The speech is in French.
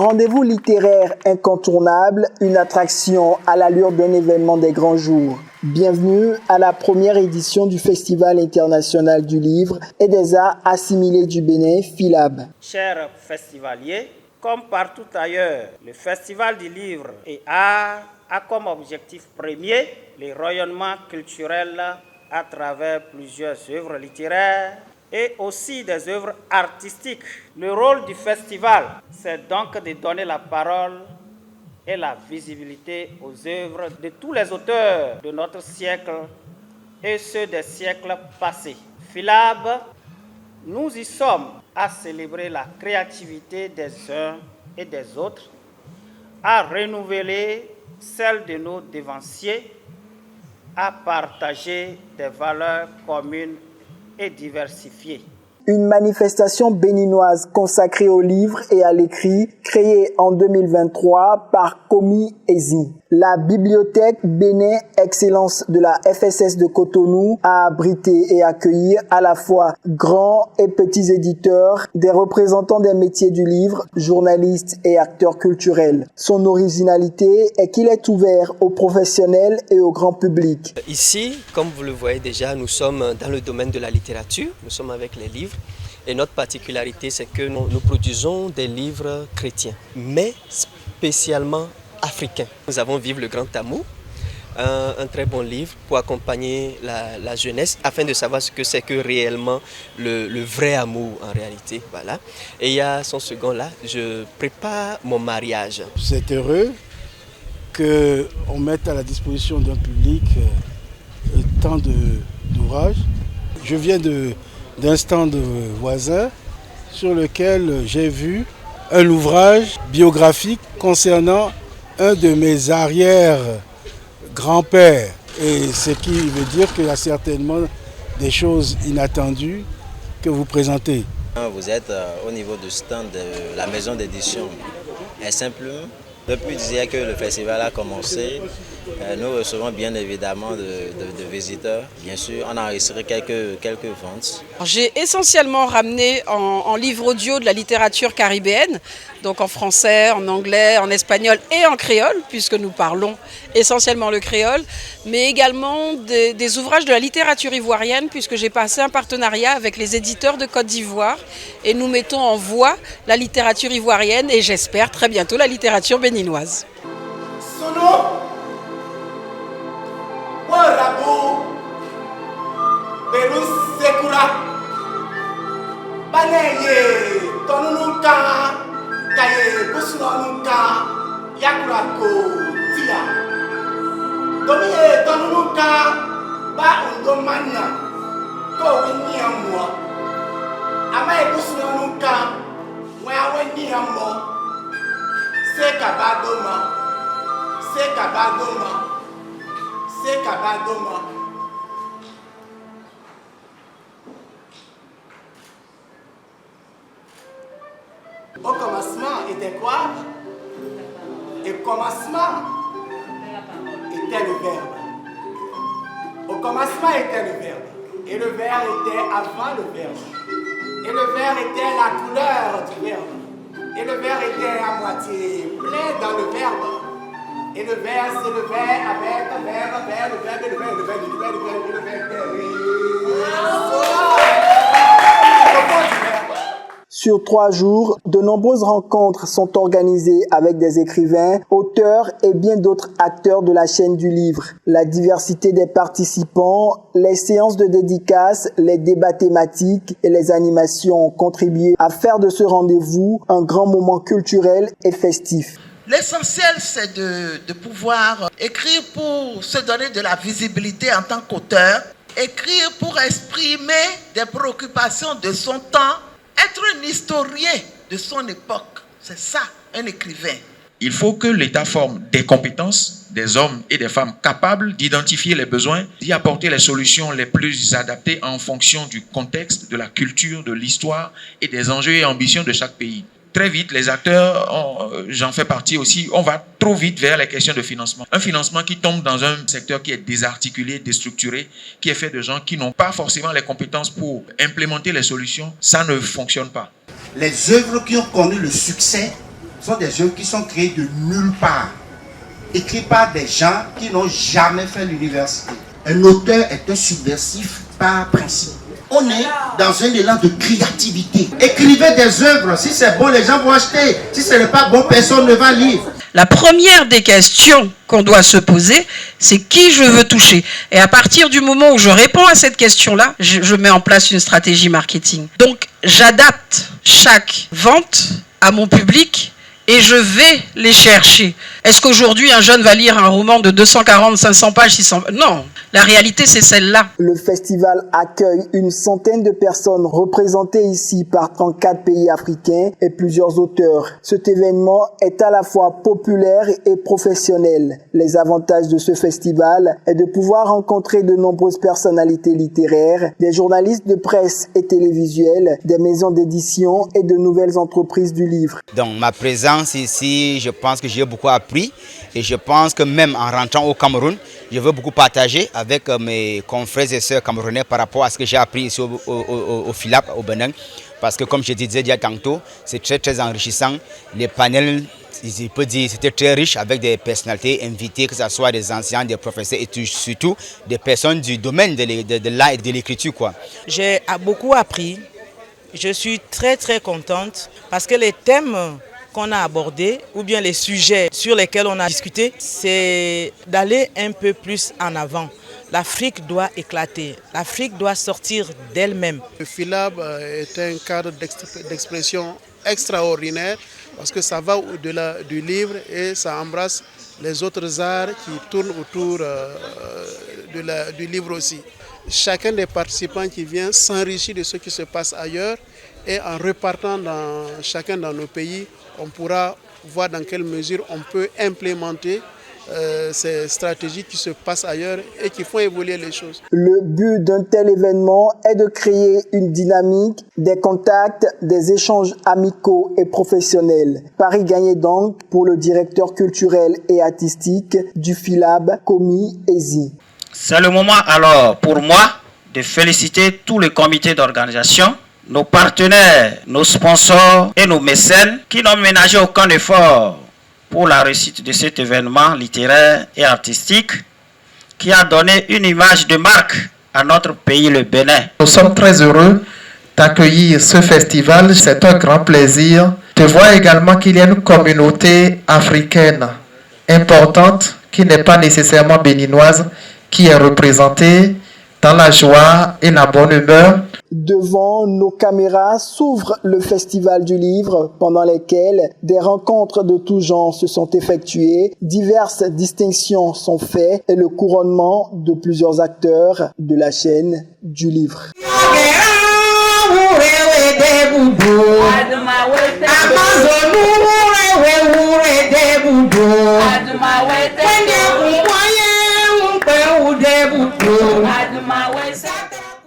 rendez-vous littéraire incontournable, une attraction à l'allure d'un événement des grands jours. Bienvenue à la première édition du Festival international du livre et des arts assimilés du Bénin, FILAB. Chers festivaliers, comme partout ailleurs, le Festival du livre et art a comme objectif premier le rayonnement culturel à travers plusieurs œuvres littéraires et aussi des œuvres artistiques. Le rôle du festival, c'est donc de donner la parole et la visibilité aux œuvres de tous les auteurs de notre siècle et ceux des siècles passés. FILAB, nous y sommes à célébrer la créativité des uns et des autres, à renouveler celle de nos devanciers, à partager des valeurs communes et diversifiées. Une manifestation béninoise consacrée au livre et à l'écrit, créée en 2023 par Komi Ezi. La bibliothèque Bénin Excellence de la FSS de Cotonou a abrité et accueilli à la fois grands et petits éditeurs, des représentants des métiers du livre, journalistes et acteurs culturels. Son originalité est qu'il est ouvert aux professionnels et au grand public. Ici, comme vous le voyez déjà, nous sommes dans le domaine de la littérature, nous sommes avec les livres. Et notre particularité, c'est que nous produisons des livres chrétiens, mais spécialement africains. Nous avons Vive le Grand Amour, un très bon livre pour accompagner la jeunesse, afin de savoir ce que c'est que réellement le vrai amour en réalité. Voilà. Et il y a son second là, Je prépare mon mariage. C'est heureux qu'on mette à la disposition d'un public tant d'ouvrages. Je viens d'un stand voisin sur lequel j'ai vu un ouvrage biographique concernant un de mes arrière-grands-pères. Et ce qui veut dire qu'il y a certainement des choses inattendues que vous présentez. Vous êtes au niveau du stand de la maison d'édition. Et simplement, depuis hier que le festival a commencé, nous recevons bien évidemment de visiteurs. Bien sûr, on a enregistré quelques ventes. J'ai essentiellement ramené en livre audio de la littérature caribéenne, donc en français, en anglais, en espagnol et en créole, puisque nous parlons essentiellement le créole, mais également des ouvrages de la littérature ivoirienne, puisque j'ai passé un partenariat avec les éditeurs de Côte d'Ivoire et nous mettons en voix la littérature ivoirienne et j'espère très bientôt la littérature béninoise. Sono Warabo Beru Sekura Baneye Tonunuka Kaye Busunuka Yakurako Tia Domiye Tonunuka Ba Undomana Ko Winyamwa Amaye Busunuka Wa Winyamwa Sekabadoma Sekabadoma Sekabadoma. Au commencement était quoi? Et commencement était le verbe. Au commencement était le verbe. Et le verbe était avant le verbe. Et le verbe était la couleur du verbe. Et le verbe était à moitié plein dans le verbe. Et le verbe s'élevait avec le verbe, le verbe, le verbe, le verbe, le verbe, le verbe, Sur 3 jours, de nombreuses rencontres sont organisées avec des écrivains, auteurs et bien d'autres acteurs de la chaîne du livre. La diversité des participants, les séances de dédicaces, les débats thématiques et les animations ont contribué à faire de ce rendez-vous un grand moment culturel et festif. L'essentiel, c'est de pouvoir écrire pour se donner de la visibilité en tant qu'auteur, écrire pour exprimer des préoccupations de son temps, être un historien de son époque. C'est ça, un écrivain. Il faut que l'État forme des compétences, des hommes et des femmes capables d'identifier les besoins, d'y apporter les solutions les plus adaptées en fonction du contexte, de la culture, de l'histoire et des enjeux et ambitions de chaque pays. Très vite, les acteurs, j'en fais partie aussi, on va trop vite vers les questions de financement. Un financement qui tombe dans un secteur qui est désarticulé, déstructuré, qui est fait de gens qui n'ont pas forcément les compétences pour implémenter les solutions, ça ne fonctionne pas. Les œuvres qui ont connu le succès sont des œuvres qui sont créées de nulle part, écrites par des gens qui n'ont jamais fait l'université. Un auteur est un subversif par principe. On est dans un élan de créativité. Écrivez des œuvres, si c'est bon, les gens vont acheter. Si ce n'est pas bon, personne ne va lire. La première des questions qu'on doit se poser, c'est qui je veux toucher. Et à partir du moment où je réponds à cette question-là, je mets en place une stratégie marketing. Donc, j'adapte chaque vente à mon public et je vais les chercher. Est-ce qu'aujourd'hui, un jeune va lire un roman de 240, 500 pages, 600 pages? Non, la réalité, c'est celle-là. Le festival accueille une centaine de personnes représentées ici par 34 pays africains et plusieurs auteurs. Cet événement est à la fois populaire et professionnel. Les avantages de ce festival est de pouvoir rencontrer de nombreuses personnalités littéraires, des journalistes de presse et télévisuels, des maisons d'édition et de nouvelles entreprises du livre. Donc ma présence ici, je pense que j'ai beaucoup appris et je pense que même en rentrant au Cameroun, je veux beaucoup partager avec mes confrères et sœurs camerounais par rapport à ce que j'ai appris ici au FILAP, au Bénin. Parce que comme je disais déjà tantôt, c'est très très enrichissant. Les panels, je peux dire, c'était très riche avec des personnalités invitées, que ce soit des anciens, des professeurs et surtout des personnes du domaine de l'art et de l'écriture. J'ai beaucoup appris. Je suis très très contente parce que les thèmes qu'on a abordés ou bien les sujets sur lesquels on a discuté, c'est d'aller un peu plus en avant. L'Afrique doit éclater, l'Afrique doit sortir d'elle-même. Le FILAB est un cadre d'expression extraordinaire parce que ça va au-delà du livre et ça embrasse les autres arts qui tournent autour du livre aussi. Chacun des participants qui vient s'enrichit de ce qui se passe ailleurs et en repartant chacun dans nos pays, on pourra voir dans quelle mesure on peut implémenter ces stratégies qui se passent ailleurs et qui font évoluer les choses. Le but d'un tel événement est de créer une dynamique, des contacts, des échanges amicaux et professionnels. Paris gagnait donc pour le directeur culturel et artistique du FILAB, Komi Ezi. C'est le moment alors pour moi de féliciter tout le comité d'organisation, nos partenaires, nos sponsors et nos mécènes qui n'ont ménagé aucun effort pour la réussite de cet événement littéraire et artistique qui a donné une image de marque à notre pays, le Bénin. Nous sommes très heureux d'accueillir ce festival. C'est un grand plaisir de voir également qu'il y a une communauté africaine importante qui n'est pas nécessairement béninoise, qui est représentée dans la joie et la bonne humeur. Devant nos caméras s'ouvre le Festival du Livre, pendant lesquels des rencontres de tous genres se sont effectuées, diverses distinctions sont faites et le couronnement de plusieurs acteurs de la chaîne du livre. Amazonu